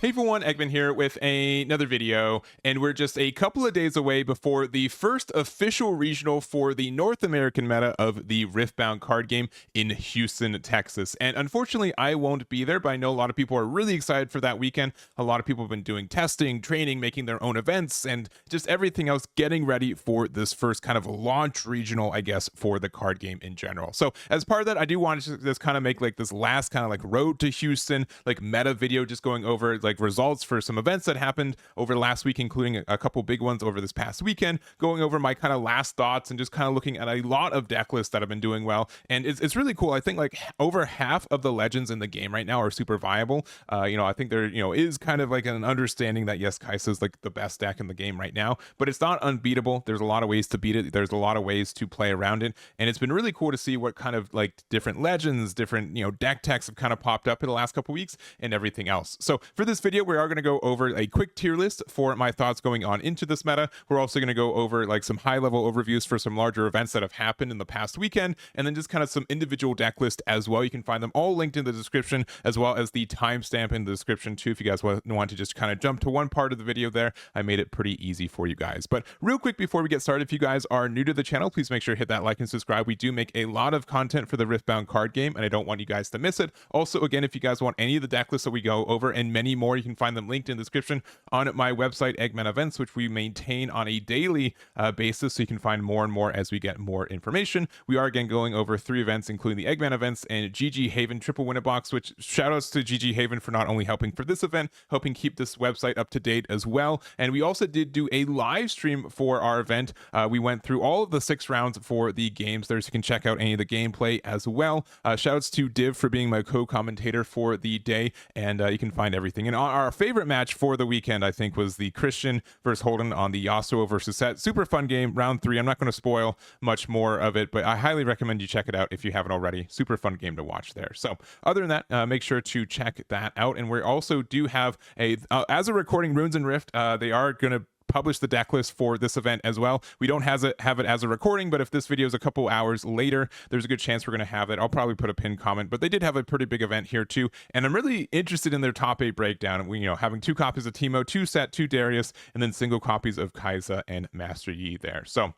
Hey everyone, Eggman here with another video, and we're just a couple of days away before the first official regional for the North American meta of the Riftbound card game in Houston, Texas. And unfortunately, I won't be there, but I know a lot of people are really excited for that weekend. A lot of people have been doing testing, training, making their own events, and just everything else, getting ready for this first kind of launch regional, I guess, for the card game in general. So as part of that, I do want to just kind of make like this last kind of like road to Houston, like meta video, just going over like results for some events that happened over the last week, including a couple big ones over this past weekend, going over my kind of last thoughts and just kind of looking at a lot of deck lists that have been doing well. And it's really cool. I think like over half of the legends in the game right now are super viable. I think there is kind of like an understanding that yes, Kai'Sa is like the best deck in the game right now, but it's not unbeatable. There's a lot of ways to beat it. There's a lot of ways to play around it, and it's been really cool to see what kind of like different legends, different deck techs have kind of popped up in the last couple weeks and everything else. So for this video, we are going to go over a quick tier list for my thoughts going on into this meta. We're also going to go over like some high level overviews for some larger events that have happened in the past weekend, and then just kind of some individual deck list as well. You can find them all linked in the description, as well as the timestamp in the description too, if you guys want to just kind of jump to one part of the video there. I made it pretty easy for you guys. But real quick before we get started, if you guys are new to the channel, please make sure to hit that like and subscribe. We do make a lot of content for the Riftbound card game, and I don't want you guys to miss it. Also, again, if you guys want any of the deck lists that we go over and many more, you can find them linked in the description on my website, Eggman Events, which we maintain on a daily basis, so you can find more and more as we get more information. We are again going over 3 events, including the Eggman Events and GG Haven Triple Winner Box, which shout outs to GG Haven for not only helping for this event, helping keep this website up to date as well. And we also did do a live stream for our event. We went through all of the 6 rounds for the games there, so you can check out any of the gameplay as well. Shout outs to Div for being my co-commentator for the day, and you can find everything. And our favorite match for the weekend, I think, was the Christian versus Holden on the Yasuo versus Sett. Super fun game, round 3. I'm not going to spoil much more of it, but I highly recommend you check it out if you haven't already. Super fun game to watch there. So other than that, make sure to check that out. And we also do have as a recording, Runes and Rift, they are going to publish the deck list for this event as well. We don't have it as a recording, but if this video is a couple hours later, there's a good chance we're going to have it. I'll probably put a pinned comment, but they did have a pretty big event here too, and I'm really interested in their top 8 breakdown. We having 2 copies of Teemo, 2 Sett, 2 Darius, and then single copies of Kai'Sa and Master Yi there. So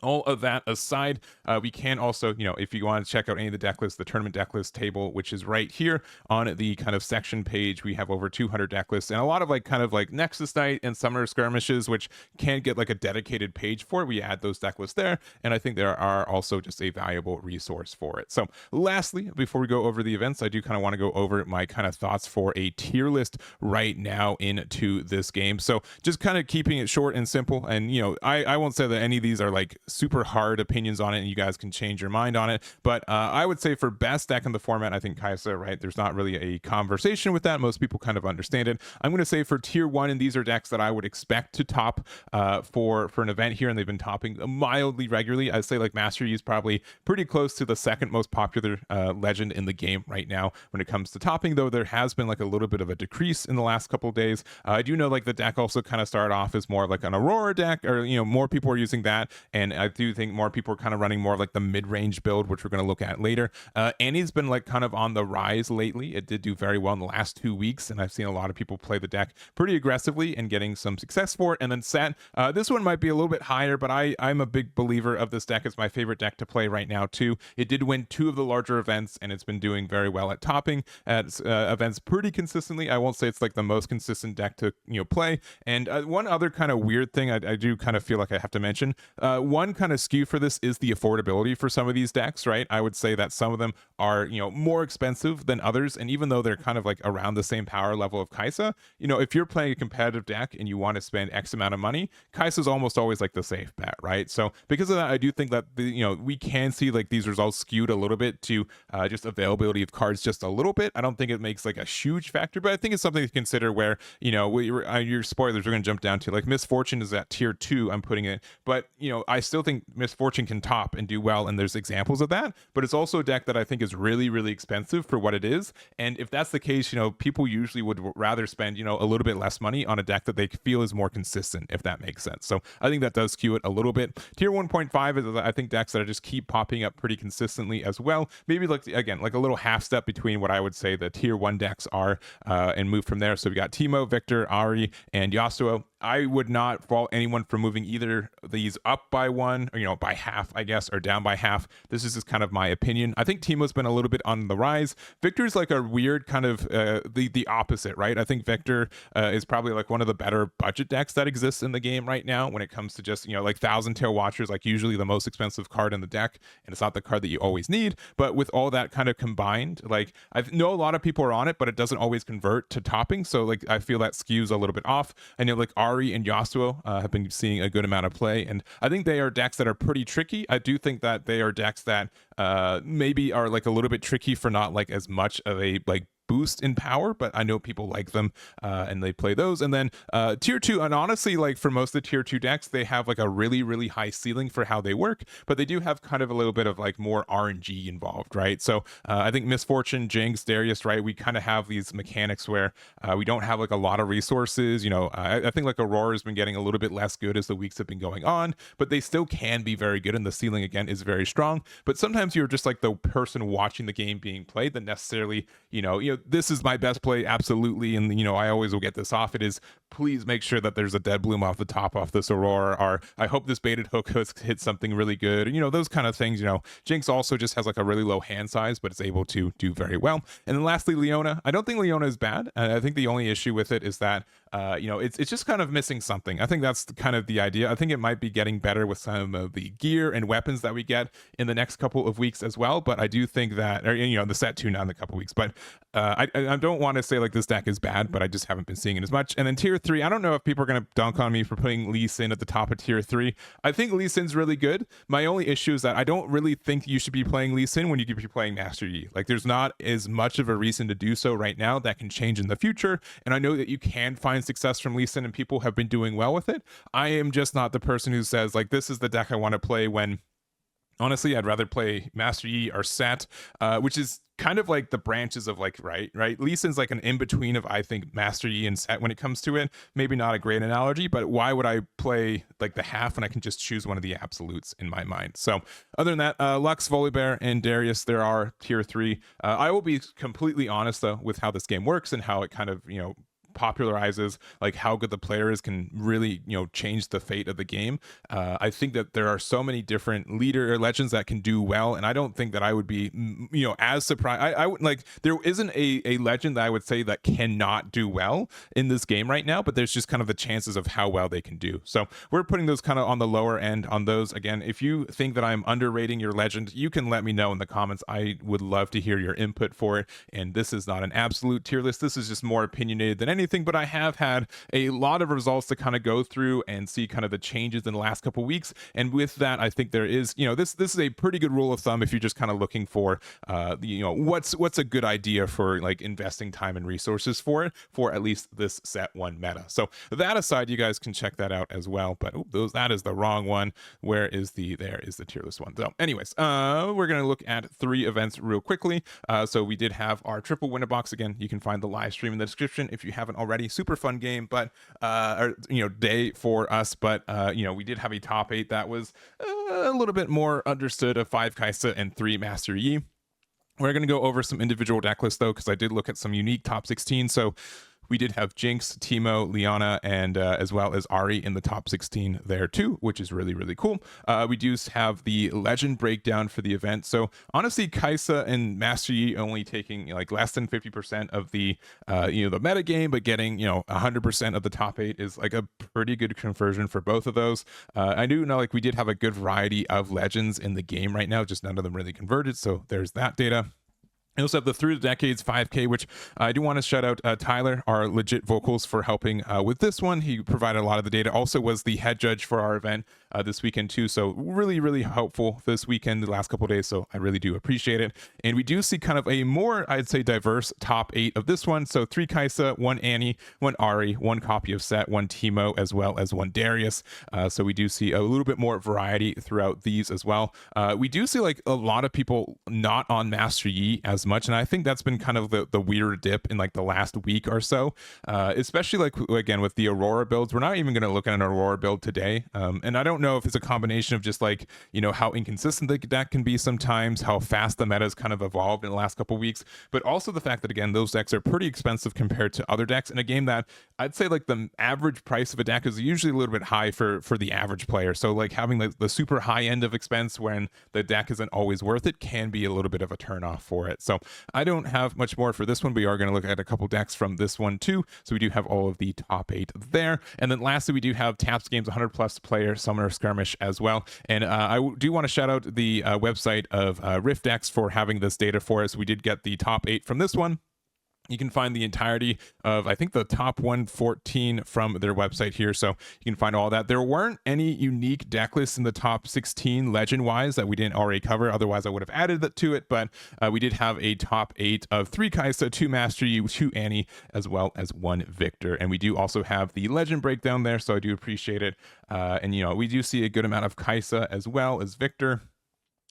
all of that aside, we can also, if you want to check out any of the deck lists, the tournament deck list table, which is right here on the kind of section page, we have over 200 deck lists and a lot of like kind of like Nexus Night and Summer Skirmishes, which can get like a dedicated page for it. We add those deck lists there, and I think there are also just a valuable resource for it. So lastly, before we go over the events, I do kind of want to go over my kind of thoughts for a tier list right now into this game. So just kind of keeping it short and simple, and I won't say that any of these are like super hard opinions on it and you guys can change your mind on it, but I would say for best deck in the format, I think Kai'Sa, right? There's not really a conversation with that. Most people kind of understand it. I'm going to say for tier 1, and these are decks that I would expect to top for an event here, and they've been topping mildly regularly. I'd say like Master Yi is probably pretty close to the second most popular legend in the game right now when it comes to topping, though there has been like a little bit of a decrease in the last couple of days. I do know like the deck also kind of started off as more like an Aurora deck, or more people are using that, and I do think more people are kind of running more like the mid-range build, which we're going to look at later. Annie's been like kind of on the rise lately. It did do very well in the last 2 weeks, and I've seen a lot of people play the deck pretty aggressively and getting some success for it. And then Sett, this one might be a little bit higher, but I'm a big believer of this deck. It's my favorite deck to play right now too. It did win 2 of the larger events, and it's been doing very well at topping at events pretty consistently. I won't say it's like the most consistent deck to play. And one other kind of weird thing I do kind of feel like I have to mention, one kind of skew for this is the affordability for some of these decks, right? I would say that some of them are more expensive than others, and even though they're kind of like around the same power level of Kai'Sa, if you're playing a competitive deck and you want to spend X amount of money, Kai'Sa is almost always like the safe bet, right? So because of that, I do think that we can see like these results skewed a little bit to just availability of cards just a little bit. I don't think it makes like a huge factor, but I think it's something to consider where your spoilers are going to jump down to like Misfortune is at tier 2, I'm putting it, but I still still think Misfortune can top and do well, and there's examples of that, but it's also a deck that I think is really, really expensive for what it is. And if that's the case, people usually would rather spend, a little bit less money on a deck that they feel is more consistent, if that makes sense. So I think that does skew it a little bit. Tier 1.5 is, I think, decks that just keep popping up pretty consistently as well. Maybe like a little half step between what I would say the tier 1 decks are, and move from there. So we got Teemo, Viktor, Ahri, and Yasuo. I would not fault anyone for moving either of these up by one, or, by half, I guess, or down by half. This is just kind of my opinion. I think Teemo's been a little bit on the rise. Viktor's like a weird kind of the opposite, right? I think Viktor is probably like one of the better budget decks that exists in the game right now when it comes to just, like Thousand Tail Watchers, like usually the most expensive card in the deck, and it's not the card that you always need. But with all that kind of combined, like I know a lot of people are on it, but it doesn't always convert to topping. So like I feel that skews a little bit off. I know like Ahri and Yasuo have been seeing a good amount of play, and I think they are decks that are pretty tricky. I do think that they are decks that maybe are like a little bit tricky for not like as much of a like boost in power, but I know people like them and they play those. And then tier 2, and honestly, like for most of the tier 2 decks, they have like a really, really high ceiling for how they work, but they do have kind of a little bit of like more RNG involved, right? So I think Misfortune, Jinx, Darius, right, we kind of have these mechanics where we don't have like a lot of resources. I think like Aurora has been getting a little bit less good as the weeks have been going on, but they still can be very good, and the ceiling again is very strong. But sometimes you're just like the person watching the game being played than necessarily, this is my best play, absolutely, and I always will get this off. It is, please make sure that there's a dead bloom off the top off this Aurora, or I hope this baited hook has hit something really good, those kind of things. Jinx also just has like a really low hand size, but it's able to do very well. And then lastly, Leona. I don't think Leona is bad. I think the only issue with it is that it's just kind of missing something. I think that's kind of the idea. I think it might be getting better with some of the gear and weapons that we get in the next couple of weeks as well. But I do think that, or the set too, not in a couple weeks. But I don't want to say like this deck is bad, but I just haven't been seeing it as much. And then tier 3, I don't know if people are going to dunk on me for putting Lee Sin at the top of tier 3. I think Lee Sin's really good. My only issue is that I don't really think you should be playing Lee Sin when you could be playing Master Yi. Like there's not as much of a reason to do so right now. That can change in the future. And I know that you can find success from Lee Sin and people have been doing well with it. I am just not the person who says like, this is the deck I want to play, when honestly, I'd rather play Master Yi or Sett, which is kind of like the branches of like, right? Lee Sin's like an in-between of, I think, Master Yi and Sett when it comes to it. Maybe not a great analogy, but why would I play like the half when I can just choose one of the absolutes in my mind? So other than that, Lux, Volibear, and Darius, there are tier 3. I will be completely honest though with how this game works and how it kind of, popularizes like how good the player is, can really change the fate of the game. I think that there are so many different leader or legends that can do well, and I don't think that I would be as surprised. I would like, there isn't a legend that I would say that cannot do well in this game right now, but there's just kind of the chances of how well they can do. So we're putting those kind of on the lower end on those. Again, if you think that I'm underrating your legend, you can let me know in the comments. I would love to hear your input for it. And this is not an absolute tier list, this is just more opinionated than anything, but I have had a lot of results to kind of go through and see kind of the changes in the last couple weeks. And with that, I think there is, this is a pretty good rule of thumb if you're just kind of looking for what's a good idea for like investing time and resources for it, for at least this set 1 meta. So that aside, you guys can check that out as well. But that is the wrong one. There is the tier list one. So anyways, we're gonna look at 3 events real quickly. So we did have our triple winner box. Again, you can find the live stream in the description if you haven't already. Super fun game, but day for us. But we did have a top 8 that was a little bit more understood, of 5 Kai'Sa and 3 Master Yi. We're going to go over some individual deck lists though, because I did look at some unique top 16. So we did have Jinx, Teemo, Leona, and as well as Ahri in the top 16 there too, which is really, really cool. We do have the legend breakdown for the event. So honestly, Kai'Sa and Master Yi only taking like less than 50% of the the meta game, but getting 100% of the top 8 is like a pretty good conversion for both of those. I do know like we did have a good variety of legends in the game right now, just none of them really converted. So there's that data. I also have the Through the Decades 5K, which I do want to shout out Tyler, our legit vocals, for helping with this one. He provided a lot of the data, also was the head judge for our event. this weekend too. So really helpful this weekend, the last couple of days. So I really do appreciate it. And we do see kind of a more, I'd say, diverse top 8 of this one. So 3 Kai'Sa, 1 Annie, 1 Ahri, 1 copy of Sett, 1 Teemo, as well as 1 Darius. So we do see a little bit more variety throughout these as well. We do see like a lot of people not on Master Yi as much, and I think that's been kind of the weird dip in like the last week or so, especially like again with the Aurora builds. We're not even going to look at an Aurora build today, and I don't know if it's a combination of just like, you know, how inconsistent the deck can be sometimes, how fast the meta has kind of evolved in the last couple weeks, but also the fact that again those decks are pretty expensive compared to other decks in a game that I'd say like the average price of a deck is usually a little bit high for the average player. So like having the super high end of expense when the deck isn't always worth it can be a little bit of a turn off for it. So I don't have much more for this one. We are going to look at a couple decks from this one too. So we do have all of the top 8 there. And then lastly, we do have Taps Games 100 plus player summoner skirmish as well. And I do want to shout out the website of Riftx for having this data for us. We did get the top 8 from this one. You can find the entirety of, I think, the top 114 from their website here. So you can find all that. There weren't any unique deck lists in the top 16 legend-wise that we didn't already cover. Otherwise, I would have added that to it. But we did have a top 8 of 3 Kai'Sa, 2 Master Yi, 2 Annie, as well as 1 Viktor. And we do also have the legend breakdown there. So I do appreciate it. And, you know, we do see a good amount of Kai'Sa as well as Viktor.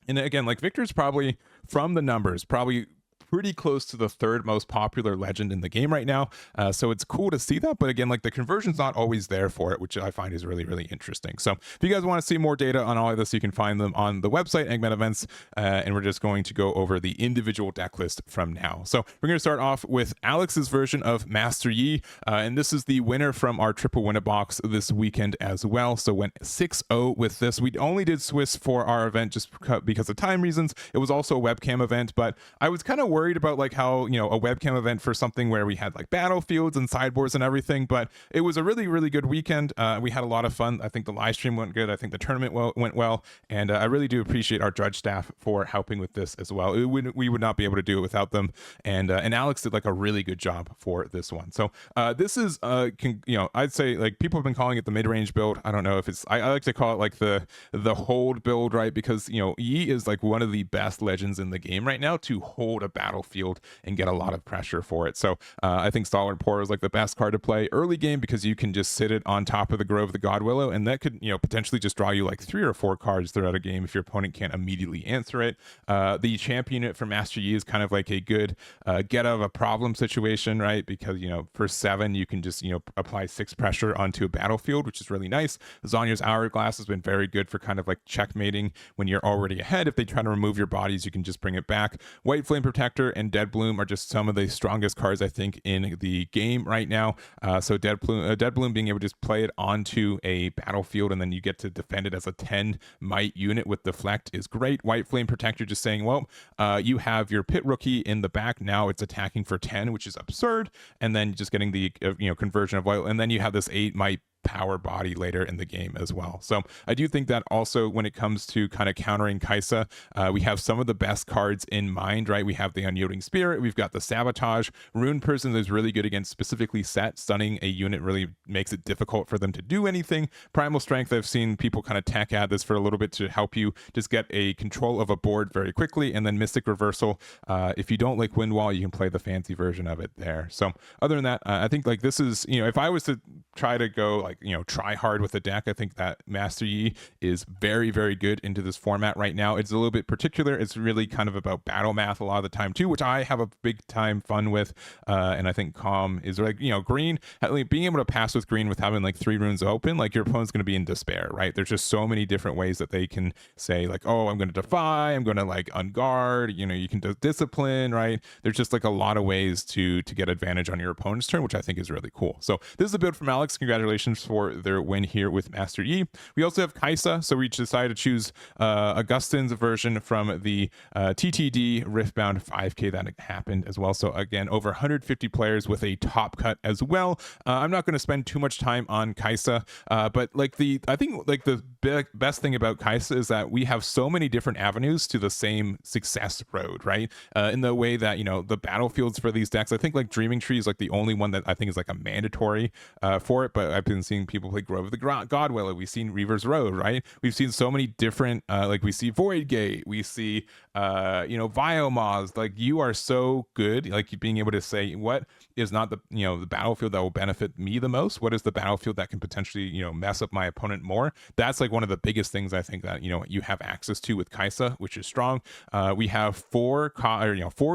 And again, like Viktor's probably, from the numbers, probably pretty close to the 3rd most popular legend in the game right now. So it's cool to see that, but again, like the conversion's not always there for it, which I find is really interesting. So if you guys want to see more data on all of this, you can find them on the website, Eggman Events, and we're just going to go over the individual deck list from now. So we're going to start off with Alex's version of Master Yi, and this is the winner from our triple winner box this weekend as well. So went 6-0 with this. We only did Swiss for our event just because of time reasons. It was also a webcam event, but I was kind of worried about like how, you know, a webcam event for something where we had like battlefields and sideboards and everything, but it was a really good weekend. We had a lot of fun. I think the live stream went good. I think the tournament went well, and I really do appreciate our judge staff for helping with this as well. We would not be able to do it without them, and Alex did like a really good job for this one. So this is you know, I'd say like people have been calling it the mid-range build. I don't know if it's, I like to call it like the hold build, right? Because, you know, Yi is like one of the best legends in the game right now to hold a battlefield and get a lot of pressure for it. So I think Stalwart Poor is like the best card to play early game because you can just sit it on top of the Grove of the God Willow, and that could, you know, potentially just draw you like 3 or 4 cards throughout a game if your opponent can't immediately answer it. The champion unit for Master Yi is kind of like a good get out of a problem situation, right? Because, you know, for 7 you can just, you know, apply 6 pressure onto a battlefield, which is really nice. Zonya's Hourglass has been very good for kind of like checkmating when you're already ahead. If they try to remove your bodies, you can just bring it back. White Flame Protector and Dead Bloom are just some of the strongest cards I think in the game right now. So Dead Bloom being able to just play it onto a battlefield and then you get to defend it as a 10 might unit with deflect is great. White Flame Protector just saying, well, you have your pit rookie in the back, now it's attacking for 10, which is absurd, and then just getting the you know, conversion of white, and then you have this 8 might power body later in the game as well. So I do think that also when it comes to kind of countering Kai'Sa, we have some of the best cards in mind, right? We have the Unyielding Spirit, we've got the Sabotage. Rune Person is really good against specifically Sett. Stunning a unit really makes it difficult for them to do anything. Primal Strength, I've seen people kind of tack add this for a little bit to help you just get a control of a board very quickly. And then Mystic Reversal, if you don't like Windwall, you can play the fancy version of it there. So other than that, I think like this is, you know, if I was to try to go like, you know, try hard with the deck, I think that Master Yi is very good into this format right now. It's a little bit particular. It's really kind of about battle math a lot of the time too, which I have a big time fun with. And I think Calm is like, you know, green, like being able to pass with green with having like 3 runes open, like your opponent's going to be in despair, right? There's just so many different ways that they can say like, oh, I'm going to defy, I'm going to like unguard, you know, you can do discipline, right? There's just like a lot of ways to get advantage on your opponent's turn, which I think is really cool. So this is a build from Alex. Congratulations for their win here with Master Yi. We also have Kai'Sa, so we decided to choose Agustin's version from the TTD Riftbound 5K that happened as well. So again, over 150 players with a top cut as well. I'm not going to spend too much time on Kai'Sa, but like I think like the best thing about Kai'Sa is that we have so many different avenues to the same success road, right? In the way that, you know, the battlefields for these decks, I think like Dreaming Tree is like the only one that I think is like a mandatory for it, but I've been seeing seen people play Grove of the Godwiller. We've seen Reaver's Road, right? We've seen so many different, like we see Void Gate, we see, Viomaz. Like, you are so good, like being able to say what is not the, the battlefield that will benefit me the most. What is the battlefield that can potentially, mess up my opponent more? That's like one of the biggest things I think that, you have access to with Kai'Sa, which is strong. We have four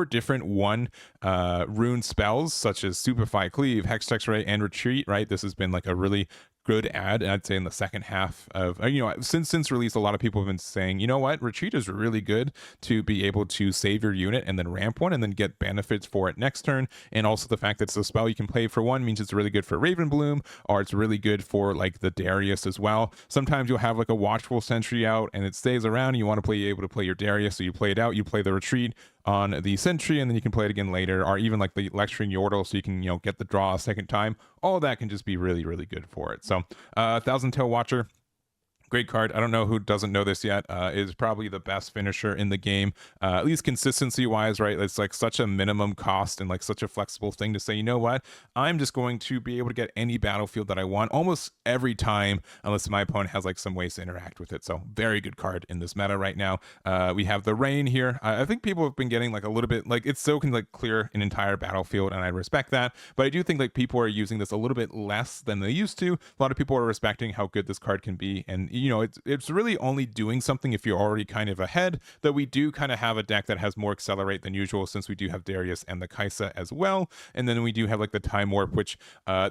different rune spells, such as Superfy, Cleave, Hex, Text Ray, and Retreat, right? This has been like a really good ad, I'd say, in the second half of since release. A lot of people have been saying, you know what, Retreat is really good to be able to save your unit and then ramp one and then get benefits for it next turn. And also the fact that it's a spell you can play for one means it's really good for Ravenbloom, or it's really good for like the Darius as well. Sometimes you'll have like a Watchful Sentry out and it stays around and you want to be able to play your Darius, so you play it out, you play the Retreat on the Sentry, and then you can play it again later, or even like the Lecturing Yordle, so you can get the draw a second time. All of that can just be really, really good for it. So Thousand Tail Watcher, great card. I don't know who doesn't know this yet. Is probably the best finisher in the game, at least consistency wise, right? It's like such a minimum cost and like such a flexible thing to say, you know what, I'm just going to be able to get any battlefield that I want almost every time, unless my opponent has like some ways to interact with it. So very good card in this meta right now. We have the Rain here. I think people have been getting like a little bit, like, it's so can like clear an entire battlefield, and I respect that, but I do think like people are using this a little bit less than they used to. A lot of people are respecting how good this card can be, and it's really only doing something if you're already kind of ahead. Though we do kind of have a deck that has more Accelerate than usual, since we do have Darius and the Kai'Sa as well, and then we do have like the Time Warp, which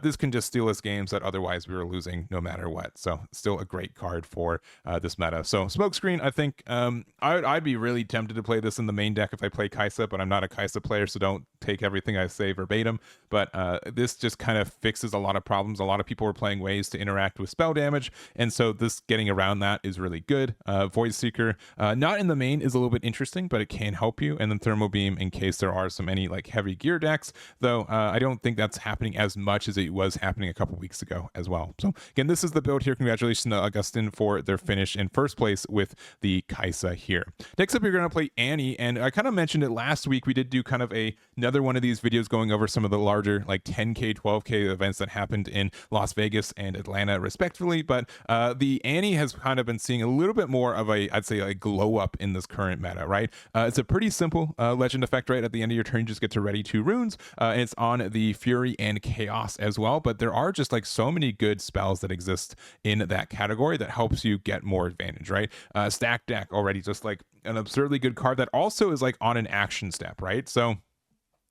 this can just steal us games that otherwise we were losing no matter what. So still a great card for this meta. So Smokescreen, I think I'd be really tempted to play this in the main deck if I play Kai'Sa, but I'm not a Kai'Sa player, so don't take everything I say verbatim. But this just kind of fixes a lot of problems. A lot of people were playing ways to interact with spell damage, and so this getting around that is really good. Void Seeker, not in the main, is a little bit interesting, but it can help you. And then Thermal Beam in case there are any like heavy gear decks, though I don't think that's happening as much as it was happening a couple weeks ago as well. So again, this is the build here. Congratulations to Agustin for their finish in first place with the Kai'Sa here. Next up, you're going to play Annie, and I kind of mentioned it last week. We did do kind of another one of these videos going over some of the larger like 10k 12k events that happened in Las Vegas and Atlanta respectively, but the Annie has kind of been seeing a little bit more of I'd say a glow up in this current meta, right? It's a pretty simple legend effect, right? At the end of your turn, you just get to ready 2 runes, and it's on the Fury and Chaos as well, but there are just like so many good spells that exist in that category that helps you get more advantage, right? Stack Deck already just like an absurdly good card that also is like on an action step, right? So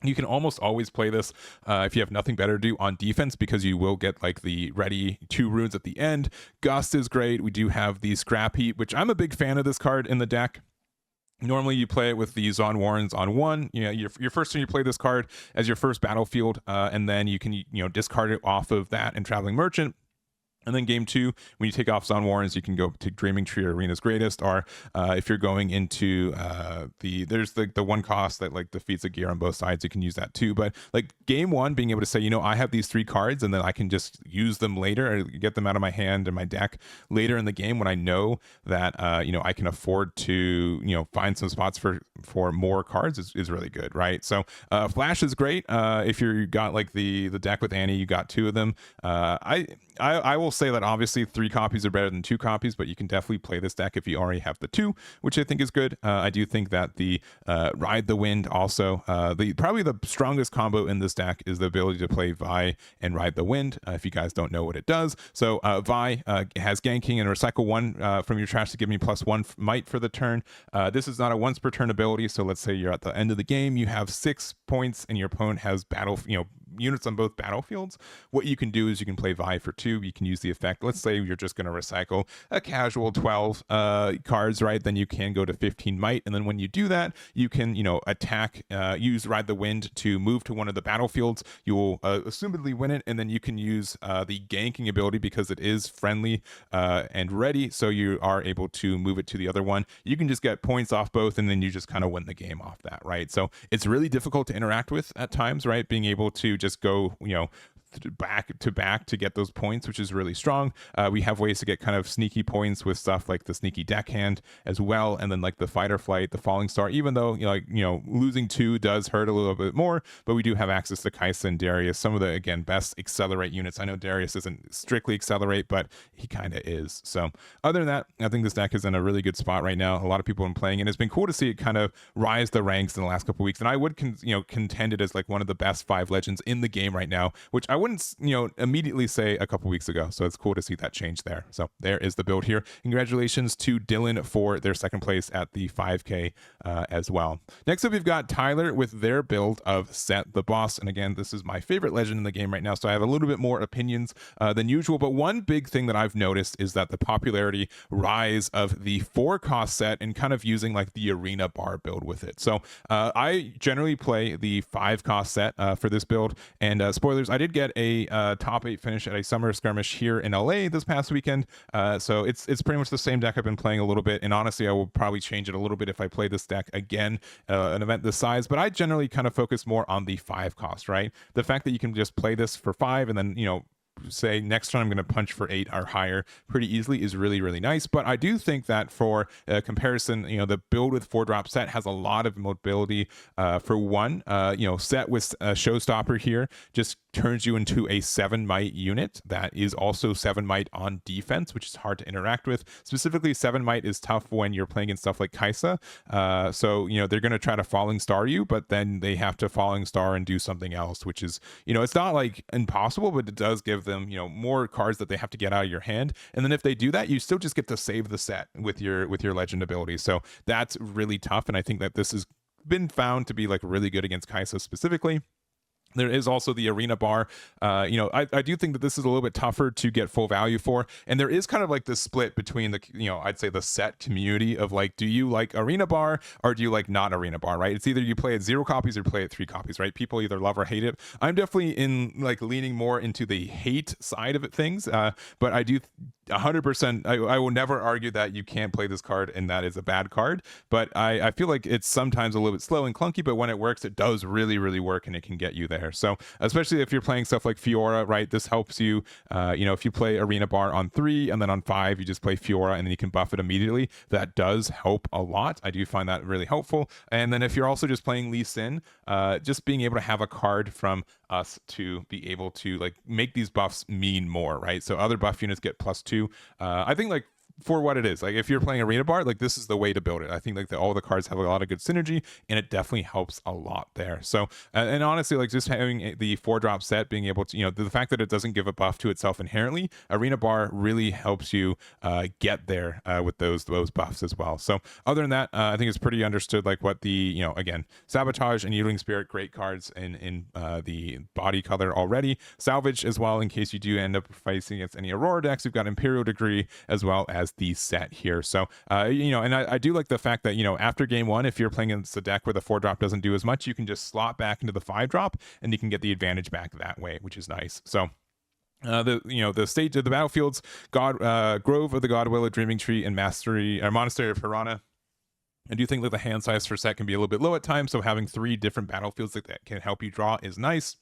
you can almost always play this if you have nothing better to do on defense, because you will get like the ready 2 runes at the end. Gust is great. We do have the Scrap Heap, which I'm a big fan of this card in the deck. Normally you play it with the Zon Warrens on 1. Your first turn you play this card as your first battlefield, and then you can discard it off of that and Traveling Merchant. And then game 2, when you take off Zon Warrens, you can go to Dreaming Tree or Arena's Greatest, or if you're going into there's the one cost that like defeats a gear on both sides, you can use that too. But like game 1, being able to say, I have these 3 cards, and then I can just use them later, or get them out of my hand and my deck later in the game when I know that I can afford to find some spots for more cards is really good, right? So Flash is great. If you got like the deck with Annie, you got 2 of them. I will say that obviously 3 copies are better than 2 copies, but you can definitely play this deck if you already have the 2, which I think is good. I do think that the Ride the Wind also, probably the strongest combo in this deck is the ability to play Vi and Ride the Wind, if you guys don't know what it does. So Vi has ganking and recycle 1 from your trash to give me +1 might for the turn. This is not a once per turn ability, so let's say you're at the end of the game, you have 6 points and your opponent has units on both battlefields. What you can do is you can play Vi for 2. You can use the effect. Let's say you're just going to recycle a casual 12 cards, right? Then you can go to 15 might, and then when you do that, you can attack, use Ride the Wind to move to one of the battlefields. You will assumedly win it, and then you can use the ganking ability because it is friendly and ready, so you are able to move it to the other one. You can just get points off both, and then you just kind of win the game off that, right? So it's really difficult to interact with at times, right? Being able to just go back to back to get those points, which is really strong. We have ways to get kind of sneaky points with stuff like the sneaky deckhand as well, and then like the fight or flight, the falling star, even though losing 2 does hurt a little bit more, but we do have access to Kai'Sa and Darius, some of the, again, best accelerate units. I know Darius isn't strictly accelerate, but he kind of is. So other than that, I think this deck is in a really good spot right now. A lot of people have been playing, and it's been cool to see it kind of rise the ranks in the last couple of weeks. And I would contend it as like one of the best 5 legends in the game right now, which I wouldn't immediately say a couple weeks ago. So it's cool to see that change there. So there is the build here. Congratulations to Dylan for their second place at the 5K as well. Next up, we've got Tyler with their build of Sett the Boss. And again, this is my favorite legend in the game right now, so I have a little bit more opinions than usual. But one big thing that I've noticed is that the popularity rise of the 4-cost Sett and kind of using like the arena bar build with it. So I generally play the 5-cost Sett for this build, and spoilers, I did get a top 8 finish at a summer skirmish here in LA this past weekend. So it's pretty much the same deck I've been playing a little bit, and honestly I will probably change it a little bit if I play this deck again, an event this size. But I generally kind of focus more on the 5 cost, right? The fact that you can just play this for 5 and then say next turn I'm going to punch for 8 or higher pretty easily is really, really nice. But I do think that for comparison, the build with 4-drop Sett has a lot of mobility. For one, Sett with a showstopper here just turns you into a 7 might unit that is also 7 might on defense, which is hard to interact with. Specifically, 7 might is tough when you're playing in stuff like Kai'Sa. So they're going to try to falling star you, but then they have to falling star and do something else, which is it's not like impossible, but it does give them more cards that they have to get out of your hand. And then if they do that, you still just get to save the Sett with your legend ability. So that's really tough, and I think that this has been found to be like really good against Kai'Sa specifically. There is also the arena bar. I do think that this is a little bit tougher to get full value for, and there is kind of like this split between the I'd say the Sett community of like, do you like arena bar or do you like not arena bar, right? It's either you play at 0 copies or play at 3 copies, right? People either love or hate it. I'm definitely in like leaning more into the hate side of it things, but I do 100%. I will never argue that you can't play this card and that is a bad card, but I feel like it's sometimes a little bit slow and clunky, but when it works, it does really, really work, and it can get you there. So especially if you're playing stuff like Fiora, right, this helps you. If you play arena bar on 3 and then on 5 you just play Fiora and then you can buff it immediately, that does help a lot. I do find that really helpful. And then if you're also just playing Lee Sin, just being able to have a card from us to be able to like make these buffs mean more, right? So other buff units get +2. I think like for what it is, like if you're playing arena bar, like this is the way to build it. I think like all the cards have a lot of good synergy, and it definitely helps a lot there. So and honestly, like just having the 4-drop Sett, being able to the fact that it doesn't give a buff to itself inherently, arena bar really helps you get there with those buffs as well. So other than that, I think it's pretty understood like what the again, Sabotage and Yielding Spirit, great cards in the body color already. Salvage as well, in case you do end up facing against any Aurora decks. We've got Imperial Degree as well as the Sett here. So and I do like the fact that after game 1, if you're playing against a deck where the 4-drop doesn't do as much, you can just slot back into the 5-drop and you can get the advantage back that way, which is nice. So the stage of the battlefields, Grove of the Godwilla, Dreaming Tree, and Monastery of Hirana. I do think that the hand size for Sett can be a little bit low at times, so having 3 different battlefields that can help you draw is nice.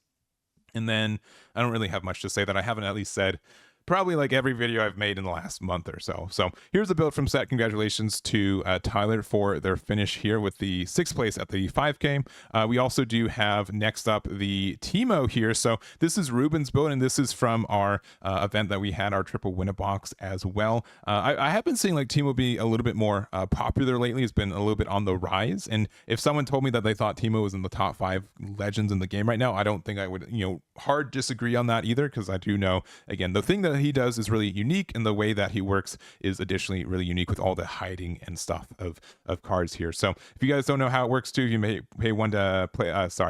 And then I don't really have much to say that I haven't at least said probably like every video I've made in the last month or so. So here's the build from Sett. Congratulations to Tyler for their finish here with the 6th place at the 5K. We also do have next up the Teemo here. So this is Ruben's build, and this is from our event that we had, our triple win-a-box as well. I have been seeing like Teemo be a little bit more popular lately. It's been a little bit on the rise, and if someone told me that they thought Teemo was in the top 5 legends in the game right now, I don't think I would hard disagree on that either, because I do know, again, the thing that he does is really unique, and the way that he works is additionally really unique with all the hiding and stuff of cards here. So if you guys don't know how it works too, you may pay 1 to play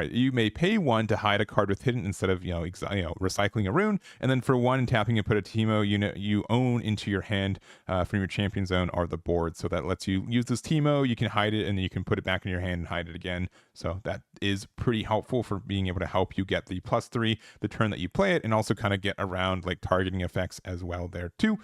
you may pay 1 to hide a card with hidden instead of recycling a rune, and then for 1 tapping and put a Teemo unit you own into your hand from your champion zone or the board. So that lets you use this Teemo, you can hide it and then you can put it back in your hand and hide it again. So that is pretty helpful for being able to help you get the +3 the turn that you play it, and also kind of get around like targeting effects as well there too.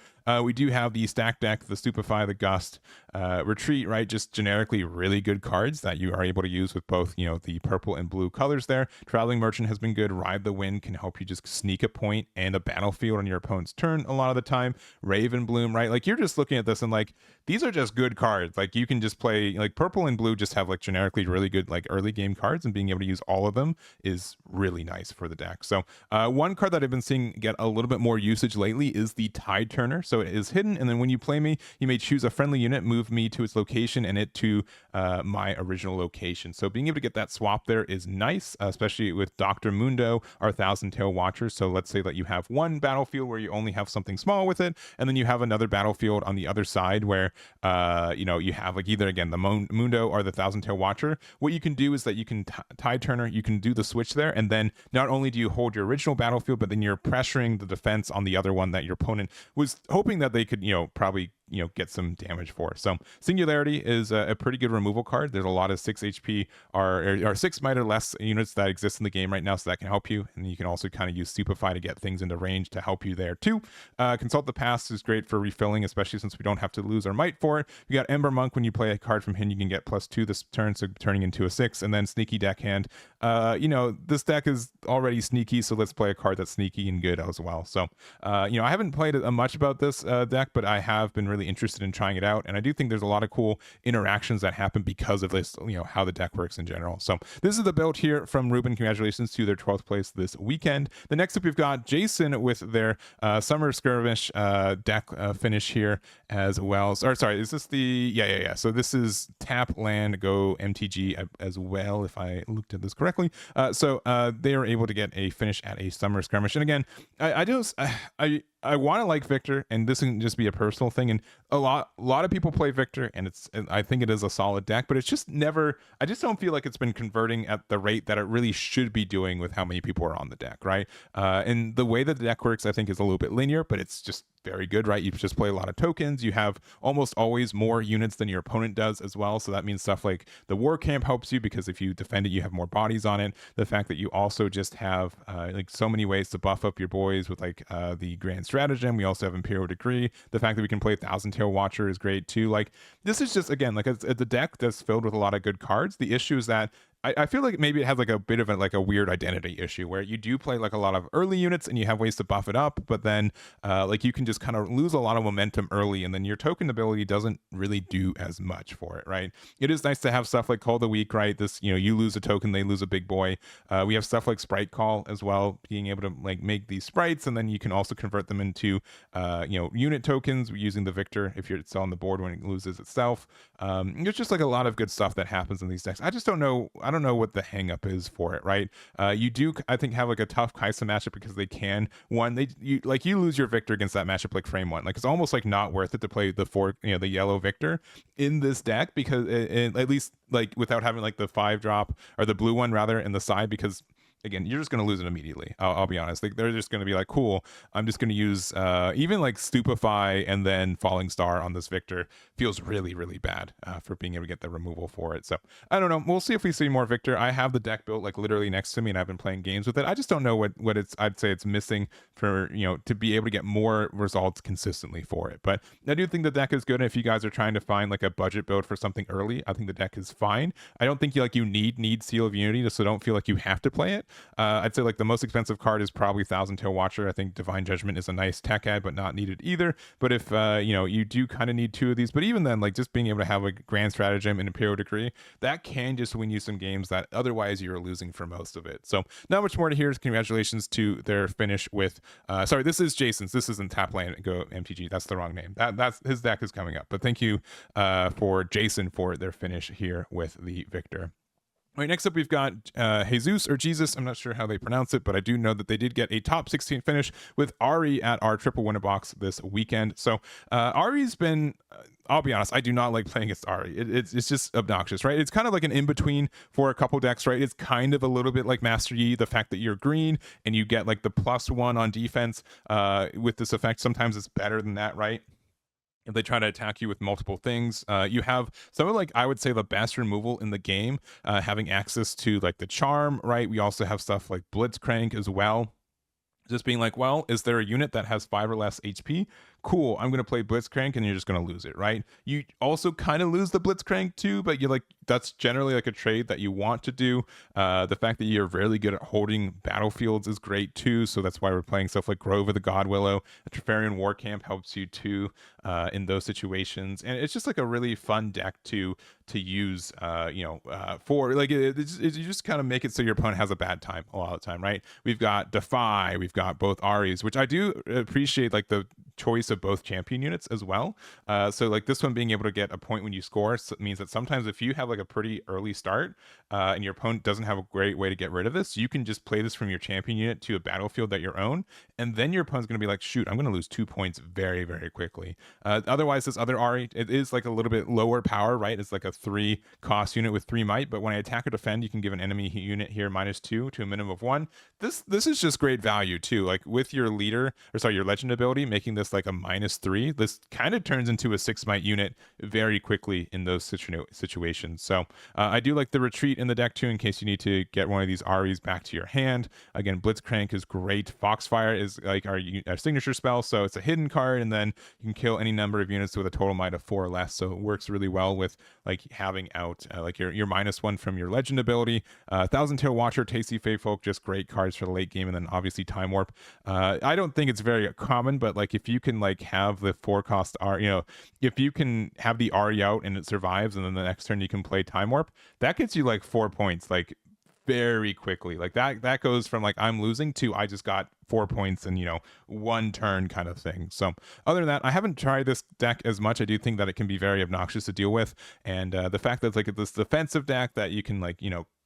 We do have the stack deck, the Stupefy, the Gust, Retreat, right? Just generically really good cards that you are able to use with both, the purple and blue colors there. Traveling Merchant has been good. Ride the Wind can help you just sneak a point and a battlefield on your opponent's turn a lot of the time. Raven Bloom, right? Like, you're just looking at this and like, these are just good cards. Like, you can just play, like, purple and blue just have like generically really good like early game cards, and being able to use all of them is really nice for the deck. So one card that I've been seeing get a little bit more usage lately is the Tide Turner. So it is hidden, and then when you play me, you may choose a friendly unit, move me to its location, and it to my original location. So being able to get that swap there is nice, especially with Dr. Mundo, our Thousand Tail Watcher. So let's say that you have one battlefield where you only have something small with it, and then you have another battlefield on the other side where you have like either again the Mundo or the Thousand Tail Watcher. What you can do is that you can Tide Turner, you can do the switch there, and then not only do you hold your original battlefield, but then you're pressuring the defense on the other one that your opponent was hoping that they could probably get some damage for. So Singularity is a pretty good removal card. There's a lot of 6 HP or 6 might or less units that exist in the game right now, so that can help you. And you can also kind of use Stupefy to get things into range to help you there too. Consult the Past is great for refilling, especially since we don't have to lose our might for it. We got Ember Monk. When you play a card from him, you can get +2 this turn, so turning into a 6. And then Sneaky Deckhand. This deck is already sneaky, so let's play a card that's sneaky and good as well. So I haven't played much about this deck, but I have been really interested in trying it out, and I do think there's a lot of cool interactions that happen because of this, how the deck works in general. So this is the build here from Ruben. Congratulations to their 12th place this weekend. The next up, we've got Jason with their Summer Skirmish deck finish here as well. Sorry, is this the yeah. So this is TapLandGoMTG as well, if I looked at this correctly. So they are able to get a finish at a Summer Skirmish, and again, I want to like Viktor, and this can just be a personal thing. And a lot of people play Viktor, and I think it is a solid deck, but it's just never. I just don't feel like it's been converting at the rate that it really should be doing with how many people are on the deck, right? And the way that the deck works, I think, is a little bit linear, but it's just very good, right? You just play a lot of tokens. You have almost always more units than your opponent does as well. So that means stuff like the War Camp helps you, because if you defend it, you have more bodies on it. The fact that you also just have like so many ways to buff up your boys with like the Grand Stratagem. We also have Imperial Decree. The fact that we can play Thousand Tail Watcher is great too. Like, this is just, again, like it's a deck that's filled with a lot of good cards. The issue is that I feel like maybe it has like a bit of a weird identity issue where you do play like a lot of early units and you have ways to buff it up, but then like you can just kind of lose a lot of momentum early, and then your token ability doesn't really do as much for it, right? It is nice to have stuff like Call the Weak, right? This, you lose a token, they lose a big boy. We have stuff like Sprite Call as well, being able to like make these sprites, and then you can also convert them into unit tokens using the Viktor if you're still on the board when it loses itself. There's just like a lot of good stuff that happens in these decks. I just don't know what the hang up is for it, right? You do, I think, have like a tough Kaisa matchup, because they can you lose your Viktor against that matchup like frame 1. Like, it's almost like not worth it to play the yellow Viktor in this deck, because at least like without having like the 5-drop or the blue one rather in the side, because again, you're just going to lose it immediately. I'll be honest. Like, they're just going to be like, cool, I'm just going to use even like Stupefy and then Falling Star on this Viktor. Feels really, really bad for being able to get the removal for it. So I don't know. We'll see if we see more Viktor. I have the deck built like literally next to me, and I've been playing games with it. I just don't know what I'd say it's missing for, to be able to get more results consistently for it. But I do think the deck is good. And if you guys are trying to find like a budget build for something early, I think the deck is fine. I don't think you need Seal of Unity, so don't feel like you have to play it. I'd say like the most expensive card is probably Thousand Tail Watcher. I think Divine Judgment is a nice tech add, but not needed either. But if you do kind of need 2 of these, but even then, like just being able to have a Grand Stratagem and Imperial Decree, that can just win you some games that otherwise you're losing for most of it. So not much more to hear. Congratulations to their finish with sorry, this is Jason's. This isn't TapLandGoMTG. That's the wrong name. That's his deck is coming up. But thank you for Jason for their finish here with the Viktor. All right, next up, we've got Jesus or Jesus. I'm not sure how they pronounce it, but I do know that they did get a top 16 finish with Ahri at our triple winner box this weekend. So Ahri's been, I'll be honest, I do not like playing against Ahri. It's just obnoxious, right? It's kind of like an in-between for a couple decks, right? It's kind of a little bit like Master Yi, the fact that you're green and you get like the +1 on defense with this effect. Sometimes it's better than that, right? If they try to attack you with multiple things, you have some of, like, I would say the best removal in the game, having access to like the charm, right? We also have stuff like Blitzcrank as well. Just being like, well, is there a unit that has 5 or less HP? cool, I'm gonna play Blitzcrank, and you're just gonna lose it, right? You also kind of lose the Blitzcrank too, but you're like, that's generally like a trade that you want to do. The fact that you're really good at holding battlefields is great too, so that's why we're playing stuff like Grove of the God Willow. A Trifarian War Camp helps you too in those situations, and it's just like a really fun deck to use for like you just kind of make it so your opponent has a bad time a lot of the time, right? We've got Defy, we've got both Ahris, which I do appreciate, like the choice of both champion units as well. So like this one being able to get a point when you score means that sometimes if you have like a pretty early start and your opponent doesn't have a great way to get rid of this, you can just play this from your champion unit to a battlefield that your own, and then your opponent's going to be like, shoot, I'm going to lose 2 points very, very quickly. Otherwise, this other Ahri, it is like a little bit lower power, right? It's like a 3 cost unit with 3 might, but when I attack or defend, you can give an enemy unit here -2 to a minimum of 1. This is just great value too. Like with your leader, or sorry, your legend ability, making this like a -3, this kind of turns into a 6 might unit very quickly in those situations. So I do like the retreat in the deck too, in case you need to get one of these Ahris back to your hand. Again, Blitzcrank is great. Foxfire is like our signature spell, so it's a hidden card, and then you can kill any number of units with a total might of 4 or less. So it works really well with like having out like your -1 from your legend ability. Thousand Tail Watcher, Tasty Fatefolk, just great cards for the late game, and then obviously Time Warp. I don't think it's very common, but like if you can like have the 4 cost if you can have the Ahri out and it survives, and then the next turn you can play Time Warp, that gets you like 4 points like very quickly. Like that goes from like I'm losing to I just got 4 points in 1 turn kind of thing. So other than that, I haven't tried this deck as much. I do think that it can be very obnoxious to deal with, and the fact that it's like this defensive deck that you can like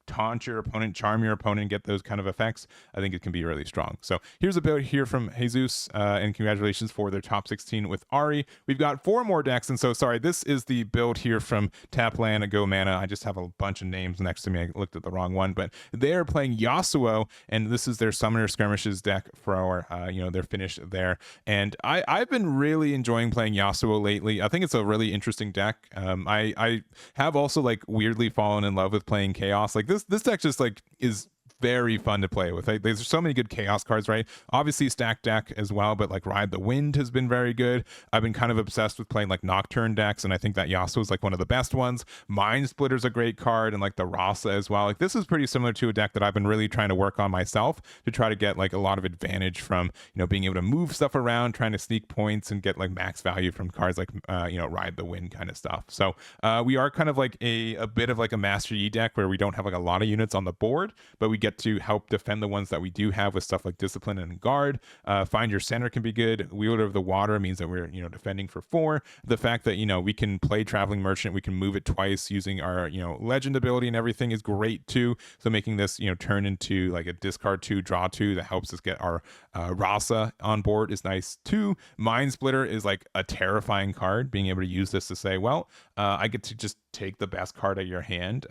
taunt your opponent, charm your opponent, get those kind of effects, I think it can be really strong. So here's a build here from Jesus, and congratulations for their top 16 with Ahri. We've got 4 more decks, and so sorry, this is the build here from TapLandGoMTG. I just have a bunch of names next to me. I looked at the wrong one, but they're playing Yasuo, and this is their Summoner Skirmishes deck for their finish there. And I've been really enjoying playing Yasuo lately. I think it's a really interesting deck. I have also like weirdly fallen in love with playing Chaos. Like this deck just like is very fun to play with. There's so many good chaos cards, right? Obviously stack deck as well, but like Ride the Wind has been very good. I've been kind of obsessed with playing like Nocturne decks, and I think that Yasuo is like one of the best ones. Mind Splitter's a great card, and like the Rasa as well. Like this is pretty similar to a deck that I've been really trying to work on myself to try to get like a lot of advantage from being able to move stuff around, trying to sneak points and get like max value from cards like Ride the Wind kind of stuff. So we are kind of like a bit of like a Master Yi deck where we don't have like a lot of units on the board, but we get to help defend the ones that we do have with stuff like Discipline and Guard. Find Your Center can be good. Wielder of the Water means that we're defending for 4. The fact that we can play Traveling Merchant, we can move it twice using our legend ability and everything is great too. So making this turn into like a discard 2, draw 2 that helps us get our Rasa on board is nice too. Mind Splitter is like a terrifying card. Being able to use this to say, well, I get to just take the best card at your hand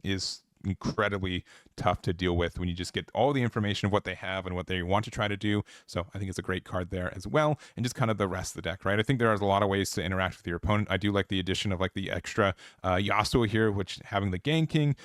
is incredibly tough to deal with when you just get all the information of what they have and what they want to try to do. So I think it's a great card there as well, and just kind of the rest of the deck, right? I think there are a lot of ways to interact with your opponent. I do like the addition of like the extra Yasuo here, which having the ganking,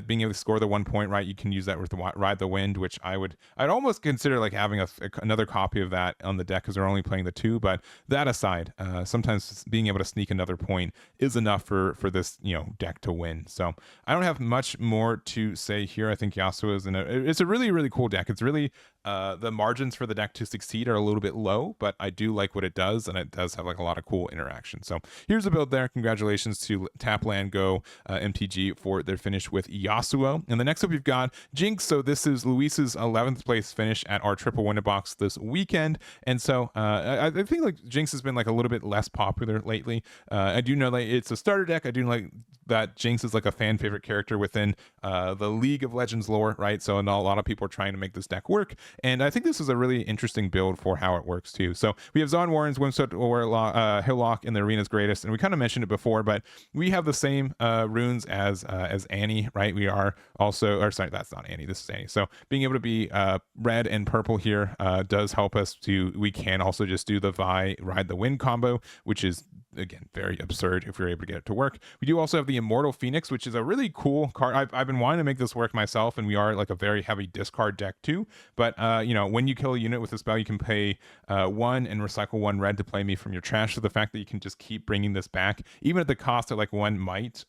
being able to score the 1 point, right? You can use that with the Ride the Wind, which I'd almost consider like having another copy of that on the deck because they're only playing the 2. But that aside, sometimes being able to sneak another point is enough for this deck to win. So I don't have much more to say here. I think Yasuo is it's a really, really cool deck. It's really the margins for the deck to succeed are a little bit low, but I do like what it does, and it does have like a lot of cool interaction. So here's a build there. Congratulations to TapLandGoMTG for their finish with Yasuo. And the next up we've got Jinx. So this is Luis's 11th place finish at our triple winner box this weekend. And so I think like Jinx has been like a little bit less popular lately. I do know like it's a starter deck. I do like that Jinx is like a fan favorite character within the League of Legends lore, right? So a lot of people are trying to make this deck work, and I think this is a really interesting build for how it works too. So we have Zon Warren's Wimswept Hillock in the Arena's Greatest, and we kind of mentioned it before, but we have the same runes as Annie, right? We are also, or sorry, that's not Annie, this is Annie. So being able to be red and purple here does help us we can also just do the Vi Ride the Wind combo, which is again, very absurd if you're able to get it to work. We do also have the Immortal Phoenix, which is a really cool card. I've been wanting to make this work myself, and we are like a very heavy discard deck too. But you know, when you kill a unit with a spell, you can pay 1 and recycle 1 red to play me from your trash. So the fact that you can just keep bringing this back, even at the cost of like 1 might,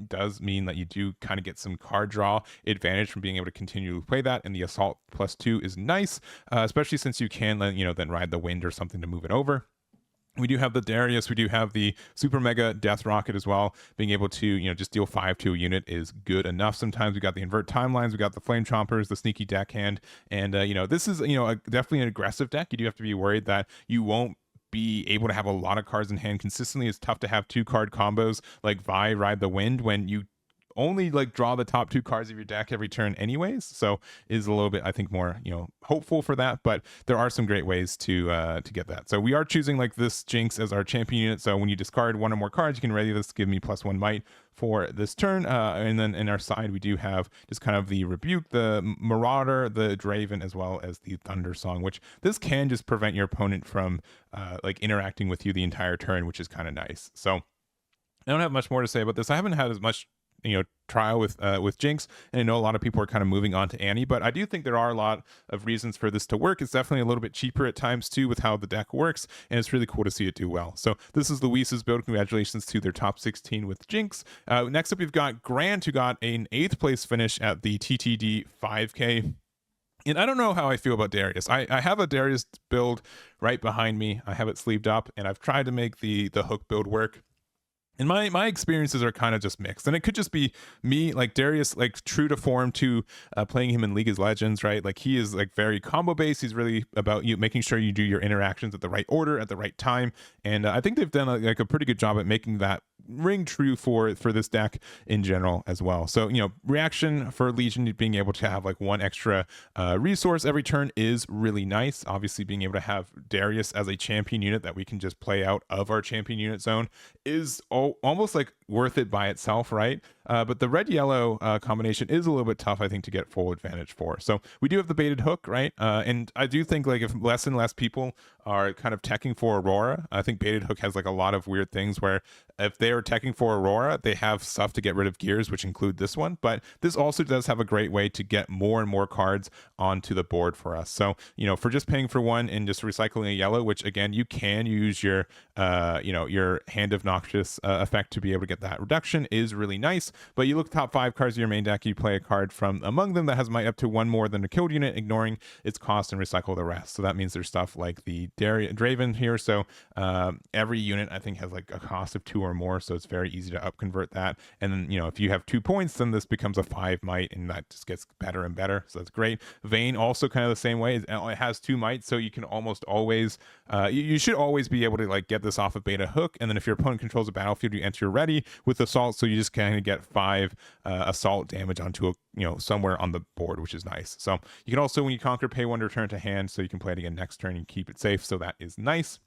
does mean that you do kind of get some card draw advantage from being able to continue to play that. And the Assault +2 is nice, especially since you can, you know, then ride the wind or something to move it over. We do have the Darius, we do have the Super Mega Death Rocket as well. Being able to, you know, just deal 5 to a unit is good enough. Sometimes we got the Invert Timelines, we got the Flame Chompers, the Sneaky Deckhand, and you know, this is, you know, definitely an aggressive deck. You do have to be worried that you won't be able to have a lot of cards in hand consistently. It's tough to have 2-card combos like Vi Ride the Wind when you only like draw the top 2 cards of your deck every turn anyways, so is a little bit, I think, more, you know, hopeful for that. But there are some great ways to get that. So we are choosing like this Jinx as our champion unit, so when you discard 1 or more cards, you can ready this, give me +1 might for this turn. And then in our side, we do have just kind of the Rebuke, the Marauder, the Draven, as well as the Thunder Song, which this can just prevent your opponent from like interacting with you the entire turn, which is kind of nice. So I don't have much more to say about this. I haven't had as much, you know, trial with Jinx, and I know a lot of people are kind of moving on to Annie, but I do think there are a lot of reasons for this to work. It's definitely a little bit cheaper at times too with how the deck works, and it's really cool to see it do well. So this is Luis's build. Congratulations to their top 16 with Jinx. Next up, we've got Grant, who got an 8th place finish at the TTD 5K. And I don't know how I feel about Darius. I have a Darius build right behind me. I have it sleeved up, and I've tried to make the hook build work. And my experiences are kind of just mixed, and it could just be me, like Darius, like true to form to playing him in League of Legends, right? Like he is like very combo based. He's really about you making sure you do your interactions at the right order at the right time, and I think they've done like a pretty good job at making that ring true for this deck in general as well. So, you know, reaction for Legion being able to have like 1 extra resource every turn is really nice. Obviously, being able to have Darius as a champion unit that we can just play out of our champion unit zone is almost like worth it by itself, right? But the red-yellow combination is a little bit tough, I think, to get full advantage for. So we do have the baited hook, right? And I do think like if less and less people are kind of teching for Aurora, I think baited hook has like a lot of weird things where if they are teching for Aurora, they have stuff to get rid of gears, which include this one. But this also does have a great way to get more and more cards onto the board for us. So, you know, for just paying for 1 and just recycling a yellow, which again, you can use your, you know, your Hand of Noxus effect to be able to get that reduction is really nice. But you look top 5 cards of your main deck, you play a card from among them that has might up to 1 more than a killed unit, ignoring its cost, and recycle the rest. So that means there's stuff like the Draven here. So every unit I think has like a cost of 2 or more, so it's very easy to upconvert that. And then, you know, if you have 2 points, then this becomes a 5 might, and that just gets better and better. So that's great. Vayne also kind of the same way. It has 2 might, so you can almost always you should always be able to like get this off of beta hook. And then if your opponent controls a battlefield, you enter ready with assault, so you just kind of get 5 assault damage onto a, you know, somewhere on the board, which is nice. So you can also, when you conquer, pay 1 to return to hand, so you can play it again next turn and keep it safe. So that is nice.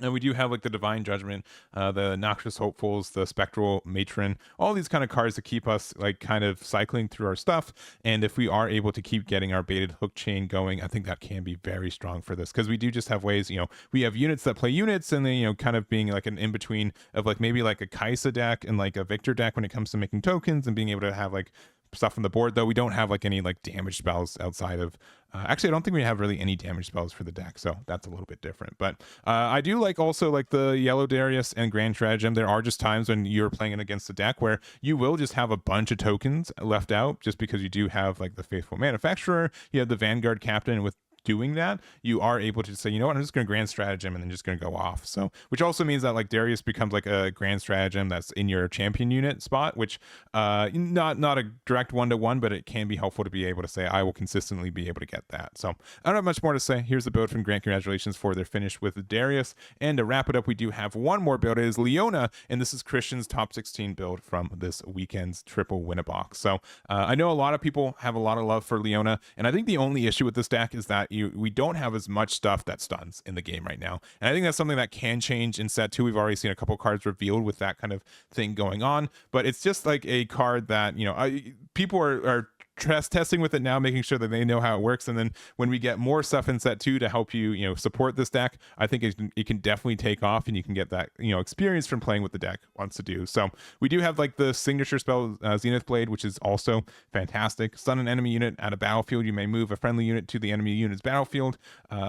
And we do have like the Divine Judgment, the Noxious Hopefuls, the Spectral Matron, all these kind of cards to keep us like kind of cycling through our stuff. And if we are able to keep getting our baited hook chain going, I think that can be very strong for this, because we do just have ways, you know, we have units that play units, and then, you know, kind of being like an in-between of like maybe like a Kaisa deck and like a Viktor deck when it comes to making tokens and being able to have like stuff on the board. Though we don't have like any like damage spells outside of actually I don't think we have really any damage spells for the deck, so that's a little bit different. But I do like also like the yellow Darius and Grand Stratagem. There are just times when you're playing it against a deck where you will just have a bunch of tokens left out, just because you do have like the Faithful Manufacturer, you have the Vanguard Captain, and with doing that, you are able to say, you know what, I'm just going to Grand Stratagem and then just going to go off. So, which also means that like Darius becomes like a Grand Stratagem that's in your champion unit spot, which not a direct 1-to-1, but it can be helpful to be able to say, I will consistently be able to get that. So I don't have much more to say. Here's the build from Grant. Congratulations for their finish with Darius. And to wrap it up, we do have one more build. It is Leona, and this is Christian's top 16 build from this weekend's triple win-a-box. So I know a lot of people have a lot of love for Leona, and I think the only issue with this deck is that we don't have as much stuff that stuns in the game right now. And I think that's something that can change in Set 2. We've already seen a couple cards revealed with that kind of thing going on, but it's just like a card that, you know, people are testing with it now, making sure that they know how it works. And then when we get more stuff in Set 2 to help you, support this deck, I think it can definitely take off, and you can get that, experience from playing with the deck wants to do. So we do have like the signature spell, Zenith Blade, which is also fantastic. Stun an enemy unit at a battlefield. You may move a friendly unit to the enemy unit's battlefield.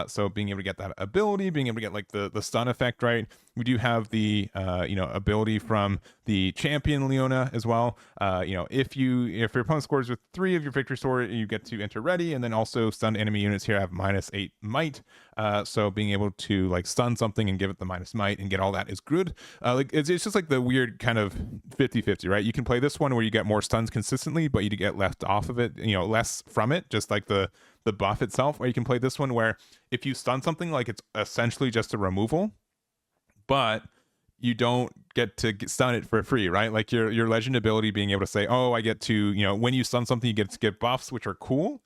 So being able to get that ability, being able to get like the stun effect, right? We do have the ability from the champion Leona as well. If your opponent scores with 3 of your victory score, you get to enter ready, and then also stunned enemy units here have -8 might. So being able to like stun something and give it the minus might and get all that is good. It's just like the weird kind of 50-50, right? You can play this one where you get more stuns consistently, but you get left off of it, less from it, just like the buff itself. Or you can play this one where if you stun something, like it's essentially just a removal, but you don't get to stun it for free, right? Like your legend ability being able to say, oh, I get to, when you stun something, you get to get buffs, which are cool.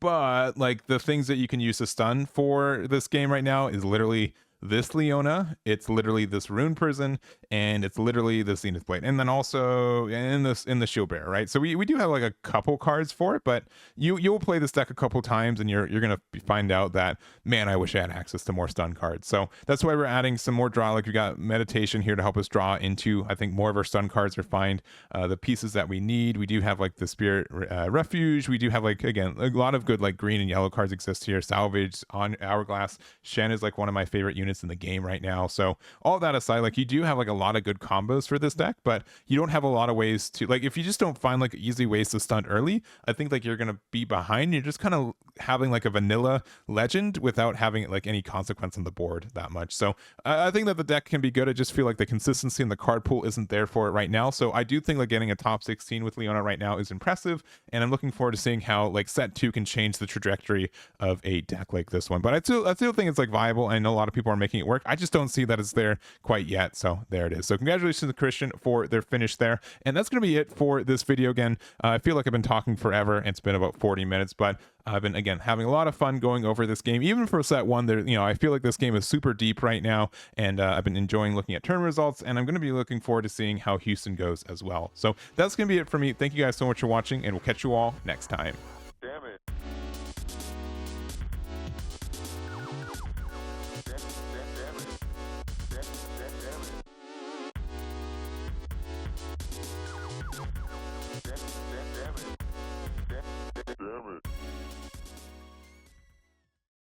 But like the things that you can use to stun for this game right now is literally this Leona, it's literally this Rune Prison, and it's literally the Zenith Blade, and then also in the Shield Bearer, right? So we do have like a couple cards for it, but you'll play this deck a couple times, and you're gonna find out that, man, I wish I had access to more stun cards. So that's why we're adding some more draw. Like we got Meditation here to help us draw into, I think, more of our stun cards, or find the pieces that we need. We do have like the Spirit Refuge. We do have like, again, a lot of good like green and yellow cards exist here. Salvage, on Hourglass. Shen is like one of my favorite units in the game right now. So all that aside, like you do have like a lot of good combos for this deck, but you don't have a lot of ways to, like, if you just don't find like easy ways to stun early, I think like you're gonna be behind. You're just kind of having like a vanilla legend without having like any consequence on the board that much. So I think that the deck can be good. I just feel like the consistency in the card pool isn't there for it right now. So I do think like getting a top 16 with Leona right now is impressive, and I'm looking forward to seeing how like Set 2 can change the trajectory of a deck like this one. But I still think it's like viable. I know a lot of people are making it work. I just don't see that it's there quite yet. So there it is. So congratulations to Christian for their finish there. And that's going to be it for this video. Again, I feel like I've been talking forever. It's been about 40 minutes, but I've been, again, having a lot of fun going over this game. Even for Set 1, there, I feel like this game is super deep right now, and I've been enjoying looking at turn results, and I'm going to be looking forward to seeing how Houston goes as well. So that's going to be it for me. Thank you guys so much for watching, and we'll catch you all next time.